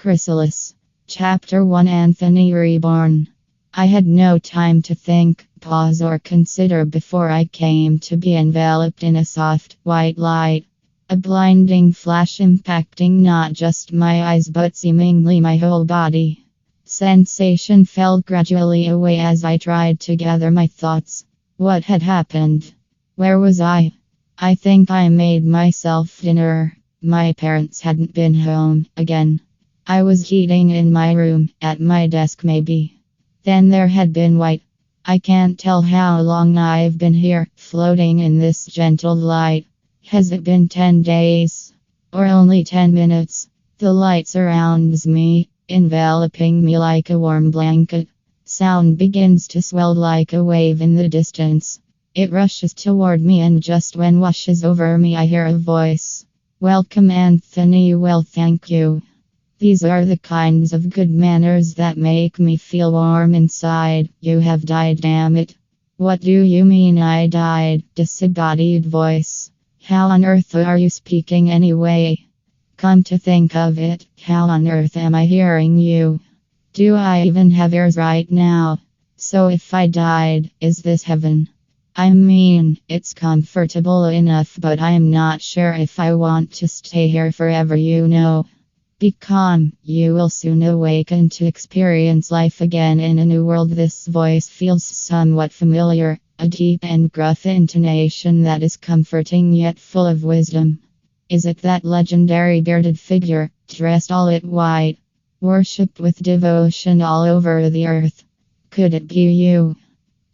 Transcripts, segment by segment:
Chrysalis. Chapter 1 Anthony Reborn. I had no time to think, pause, or consider before I came to be enveloped in a soft, white light. A blinding flash impacting not just my eyes but seemingly my whole body. Sensation fell gradually away as I tried to gather my thoughts. What had happened? Where was I? I think I made myself dinner. My parents hadn't been home again. I was eating in my room, at my desk maybe. Then there had been white. I can't tell how long I've been here, floating in this gentle light. Has it been 10 days? Or only 10 minutes? The light surrounds me, enveloping me like a warm blanket. Sound begins to swell like a wave in the distance. It rushes toward me, and just when washes over me I hear a voice. Welcome, Anthony. Well, thank you. These are the kinds of good manners that make me feel warm inside. You have died, damn it. What do you mean I died? Disembodied voice. How on earth are you speaking anyway? Come to think of it, how on earth am I hearing you? Do I even have ears right now? So if I died, is this heaven? I mean, it's comfortable enough, but I'm not sure if I want to stay here forever, you know. Be calm, you will soon awaken to experience life again in a new world. This voice feels somewhat familiar, a deep and gruff intonation that is comforting yet full of wisdom. Is it that legendary bearded figure, dressed all in white, worshipped with devotion all over the earth? Could it be you?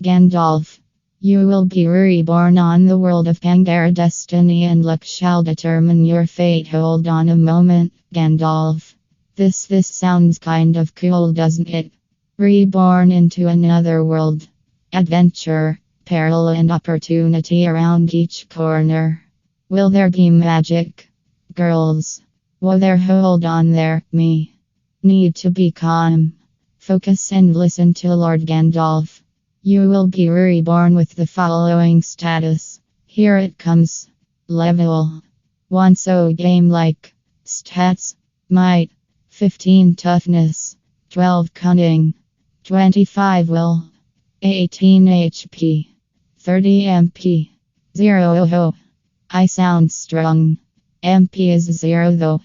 Gandalf. You will be reborn on the world of Pangaea. Destiny and luck shall determine your fate. Hold on a moment, Gandalf. This sounds kind of cool, doesn't it? Reborn into another world. Adventure, peril, and opportunity around each corner. Will there be magic? Girls. Whoa there, hold on there, me. Need to be calm. Focus and listen to Lord Gandalf. You will be reborn with the following status. Here it comes. Level 1, so game-like. Stats. Might. 15 toughness. 12 cunning. 25 will. 18 HP. 30 MP. 0 ho. I sound strong. MP is 0 though.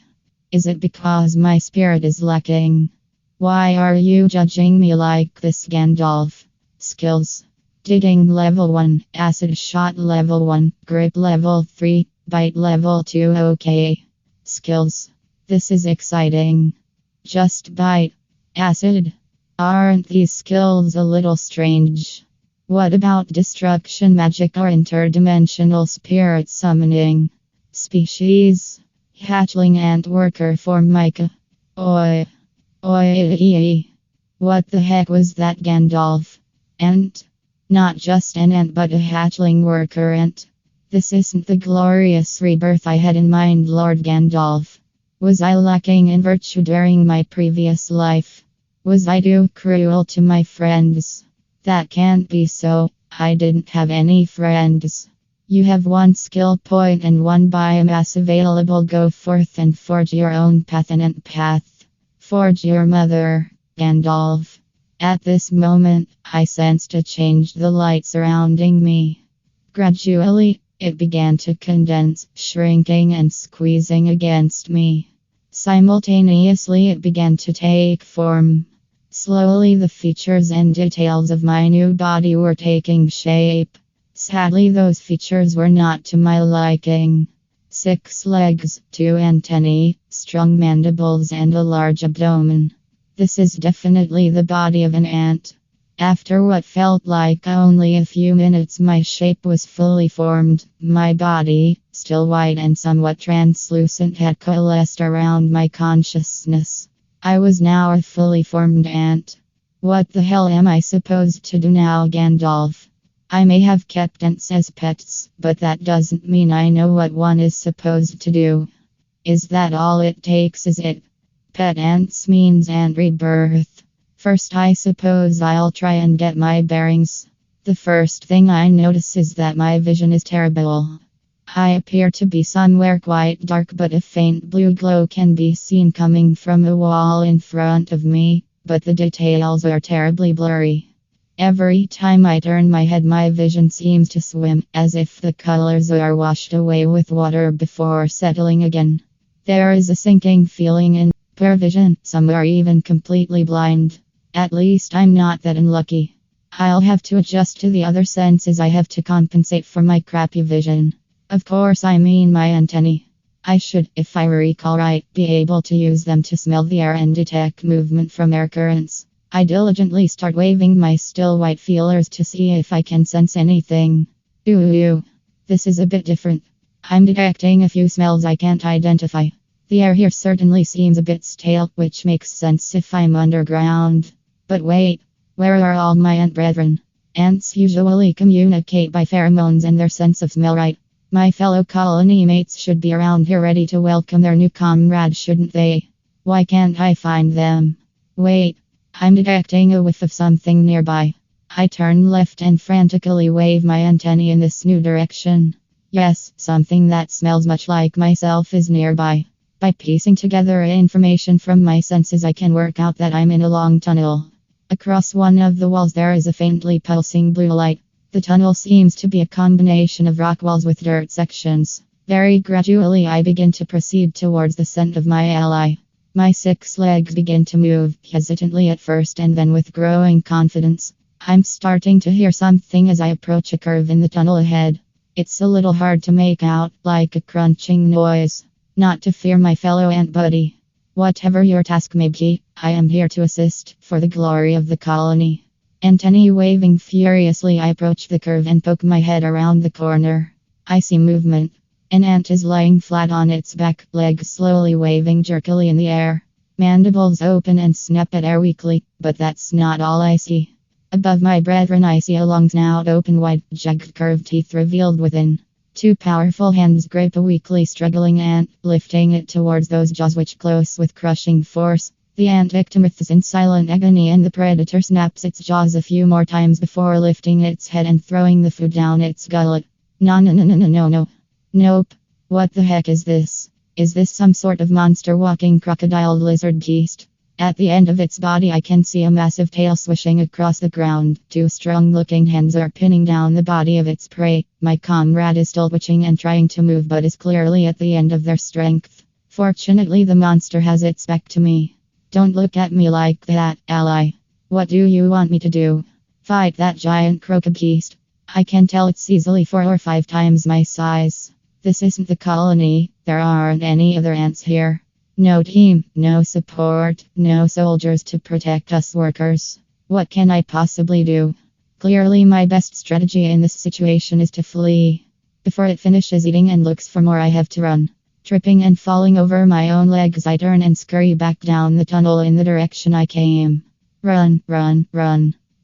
Is it because my spirit is lacking? Why are you judging me like this, Gandalf? Skills. Digging level 1, acid shot level 1, grip level 3, bite level 2. Okay. Skills. This is exciting. Just bite. Acid. Aren't these skills a little strange? What about destruction magic or interdimensional spirit summoning? Species. Hatchling ant worker Formica. Oi. Oi. What the heck was that, Gandalf? Ant? Not just an ant, but a hatchling worker ant. This isn't the glorious rebirth I had in mind, Lord Gandalf. Was I lacking in virtue during my previous life? Was I too cruel to my friends? That can't be so. I didn't have any friends. You have 1 skill point and 1 biomass available. Go forth and forge your own path, an ant path. Forge your mother, Gandalf. At this moment, I sensed a change. The light surrounding me. Gradually, it began to condense, shrinking and squeezing against me. Simultaneously, it began to take form. Slowly, the features and details of my new body were taking shape. Sadly, those features were not to my liking. 6 legs, 2 antennae, strong mandibles, and a large abdomen. This is definitely the body of an ant. After what felt like only a few minutes, my shape was fully formed. My body, still white and somewhat translucent, had coalesced around my consciousness. I was now a fully formed ant. What the hell am I supposed to do now, Gandalf? I may have kept ants as pets, but that doesn't mean I know what one is supposed to do. Is that all it takes, is it? Pet ants means ant rebirth. First, I suppose I'll try and get my bearings. The first thing I notice is that my vision is terrible. I appear to be somewhere quite dark, but a faint blue glow can be seen coming from a wall in front of me, but the details are terribly blurry. Every time I turn my head, my vision seems to swim, as if the colors are washed away with water before settling again. There is a sinking feeling in poor vision, some are even completely blind. At least I'm not that unlucky. I'll have to adjust to the other senses I have to compensate for my crappy vision. Of course, I mean my antennae. I should, if I recall right, be able to use them to smell the air and detect movement from air currents. I diligently start waving my still white feelers to see if I can sense anything. Ooh, this is a bit different. I'm detecting a few smells I can't identify. The air here certainly seems a bit stale, which makes sense if I'm underground. But wait, where are all my ant brethren? Ants usually communicate by pheromones and their sense of smell, right? My fellow colony mates should be around here ready to welcome their new comrade, shouldn't they? Why can't I find them? Wait, I'm detecting a whiff of something nearby. I turn left and frantically wave my antennae in this new direction. Yes, something that smells much like myself is nearby. By piecing together information from my senses, I can work out that I'm in a long tunnel. Across one of the walls there is a faintly pulsing blue light. The tunnel seems to be a combination of rock walls with dirt sections. Very gradually I begin to proceed towards the scent of my ally. My 6 legs begin to move, hesitantly at first and then with growing confidence. I'm starting to hear something as I approach a curve in the tunnel ahead. It's a little hard to make out, like a crunching noise. Not to fear, my fellow ant buddy. Whatever your task may be, I am here to assist, for the glory of the colony. Antennae waving furiously, I approach the curve and poke my head around the corner. I see movement. An ant is lying flat on its back, legs slowly waving jerkily in the air. Mandibles open and snap at air weakly, but that's not all I see. Above my brethren I see a long snout open wide, jagged curved teeth revealed within. 2 powerful hands grip a weakly struggling ant, lifting it towards those jaws which close with crushing force. The ant victim is in silent agony and the predator snaps its jaws a few more times before lifting its head and throwing the food down its gullet. No. Nope. What the heck is this? Is this some sort of monster walking crocodile lizard beast? At the end of its body I can see a massive tail swishing across the ground. 2 strong-looking hands are pinning down the body of its prey. My comrade is still twitching and trying to move but is clearly at the end of their strength. Fortunately the monster has its back to me. Don't look at me like that, ally. What do you want me to do? Fight that giant crocodile beast? I can tell it's easily 4 or 5 times my size. This isn't the colony, there aren't any other ants here. No team, no support, no soldiers to protect us workers. What can I possibly do? Clearly my best strategy in this situation is to flee. Before it finishes eating and looks for more I have to run. Tripping and falling over my own legs I turn and scurry back down the tunnel in the direction I came. Run.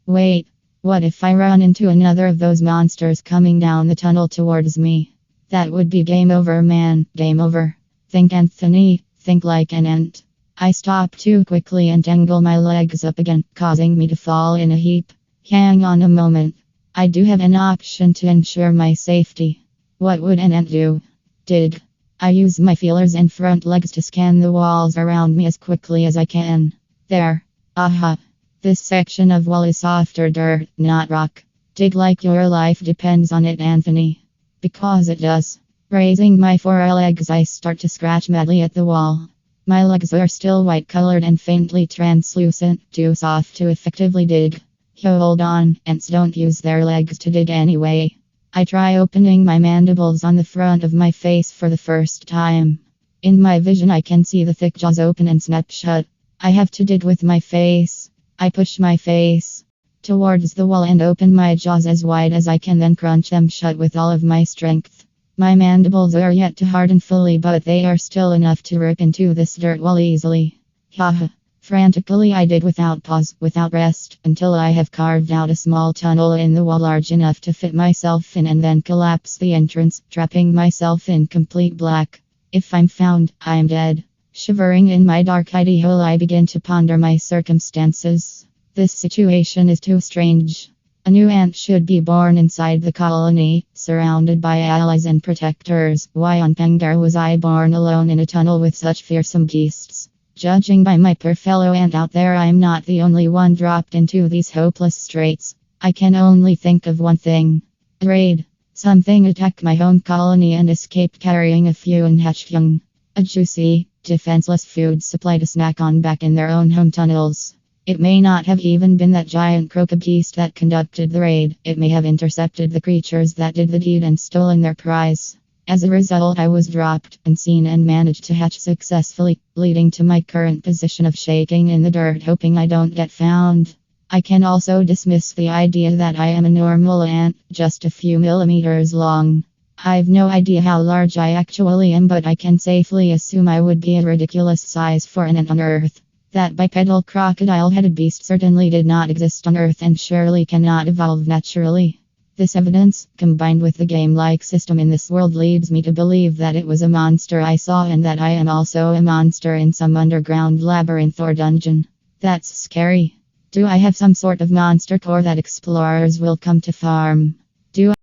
Wait, what if I run into another of those monsters coming down the tunnel towards me? That would be game over, man, game over. Think, Anthony, think like an ant. I stop too quickly and tangle my legs up again, causing me to fall in a heap. Hang on a moment. I do have an option to ensure my safety. What would an ant do? Dig. I use my feelers and front legs to scan the walls around me as quickly as I can. There. Aha. This section of wall is softer dirt, not rock. Dig like your life depends on it, Anthony. Because it does. Raising my 4 legs, I start to scratch madly at the wall. My legs are still white colored and faintly translucent, too soft to effectively dig. Hold on, ants don't use their legs to dig anyway. I try opening my mandibles on the front of my face for the first time. In my vision I can see the thick jaws open and snap shut. I have to dig with my face. I push my face towards the wall and open my jaws as wide as I can, then crunch them shut with all of my strength. My mandibles are yet to harden fully, but they are still enough to rip into this dirt wall easily. Haha. Frantically I dig without pause, without rest, until I have carved out a small tunnel in the wall large enough to fit myself in and then collapse the entrance, trapping myself in complete black. If I'm found, I'm dead. Shivering in my dark hidey hole I begin to ponder my circumstances. This situation is too strange. A new ant should be born inside the colony, surrounded by allies and protectors. Why on Pengar was I born alone in a tunnel with such fearsome beasts? Judging by my poor fellow ant out there, I am not the only one dropped into these hopeless straits. I can only think of one thing. Raid. Something attacked my home colony and escaped carrying a few unhatched young. A juicy, defenseless food supply to snack on back in their own home tunnels. It may not have even been that giant crocodile that conducted the raid. It may have intercepted the creatures that did the deed and stolen their prize. As a result, I was dropped, unseen, and managed to hatch successfully, leading to my current position of shaking in the dirt, hoping I don't get found. I can also dismiss the idea that I am a normal ant, just a few millimeters long. I've no idea how large I actually am, but I can safely assume I would be a ridiculous size for an ant on Earth. That bipedal crocodile-headed beast certainly did not exist on Earth and surely cannot evolve naturally. This evidence, combined with the game-like system in this world, leads me to believe that it was a monster I saw and that I am also a monster in some underground labyrinth or dungeon. That's scary. Do I have some sort of monster core that explorers will come to farm? Do